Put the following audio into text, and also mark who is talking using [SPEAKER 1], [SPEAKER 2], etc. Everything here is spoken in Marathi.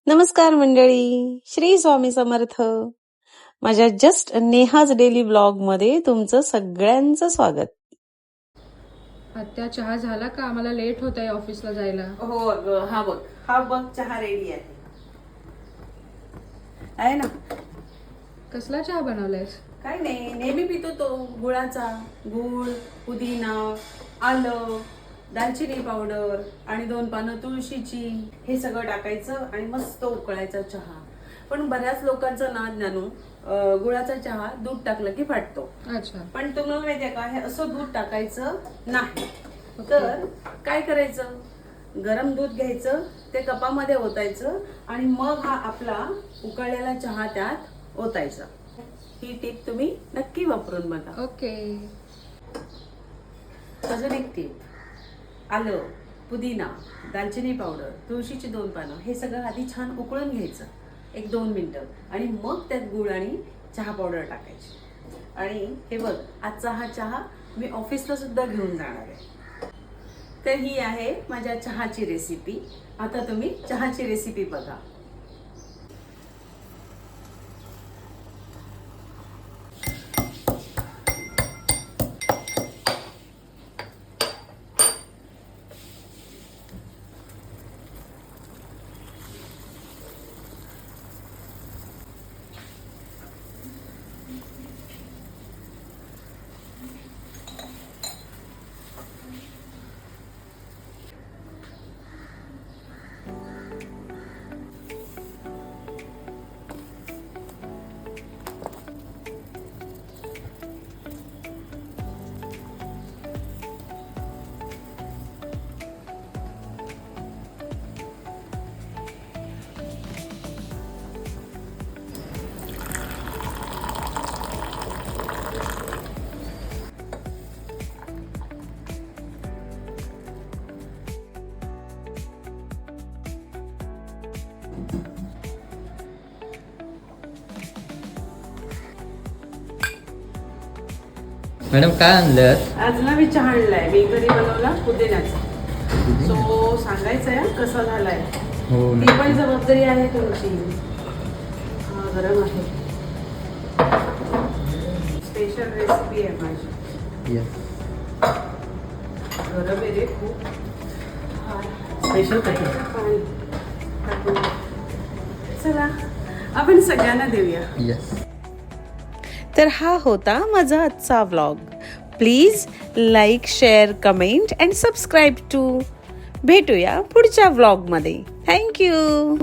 [SPEAKER 1] नमस्कार मंडळी, श्री स्वामी समर्थ. माझ्या जस्ट नेहाज डेली ब्लॉग मध्ये तुमचं सगळ्यांचं स्वागत.
[SPEAKER 2] आत्या चहा झाला का? आम्हाला लेट होत आहे ऑफिसला जायला.
[SPEAKER 1] हो अगं, हा बघ चहा रेडी आहे ना.
[SPEAKER 2] कसला चहा बनवलायस?
[SPEAKER 1] काय नाही, नेहमी पितो तो गुळाचा. गुळ, पुदिना, आलं, दालचिनी पावडर आणि 2 पानं तुळशीची, हे सगळं टाकायचं आणि मस्त उकळायचा चहा. पण बऱ्याच लोकांचा नाद जाणू, गुळाचा चहा दूध टाकलं की फाटतो.
[SPEAKER 2] अच्छा.
[SPEAKER 1] पण तुम्हाला माहितीये का, हे असं दूध टाकायचं नाही. तर काय करायचं, गरम दूध घ्यायचं, ते कपामध्ये ओतायचं आणि मग हा आपला उकळलेला चहा त्यात ओतायचा. ही टीप तुम्ही नक्की वापरून बघा.
[SPEAKER 2] ओके.
[SPEAKER 1] अजून एक टीप, आलं, पुदिना, दालचिनी पावडर, तुळशीची 2 पानं, हे सगळं आधी छान उकळून घ्यायचं 1-2 मिनिटं आणि मग त्यात गुळ आणि चहा पावडर टाकायची. आणि हे बघ, आजचा हा चहा मी ऑफिसला सुद्धा घेऊन जाणार आहे. तर ही आहे माझ्या चहाची रेसिपी. आता तुम्ही चहाची रेसिपी बघा.
[SPEAKER 3] मॅडम काय आणलं?
[SPEAKER 1] आज ना मी चहा आणलाय, मी घरी बनवला पुदिन्याचा. सो सांगायचंय कसा झालाय.
[SPEAKER 3] हो
[SPEAKER 1] ती पण जबाबदारी आहे तुमची. हा गरम आहे, स्पेशल रेसिपी आहे माझी. गरम आहे रे खूप.
[SPEAKER 3] स्पेशल
[SPEAKER 1] पाणी टाकून. चला आपण सगळ्यांना देऊया.
[SPEAKER 3] यस.
[SPEAKER 1] तर हा होता माझा आजचा vlog. Please like, share, comment and subscribe to. भेटूया पुढच्या व्लॉगमध्ये. थँक्यू.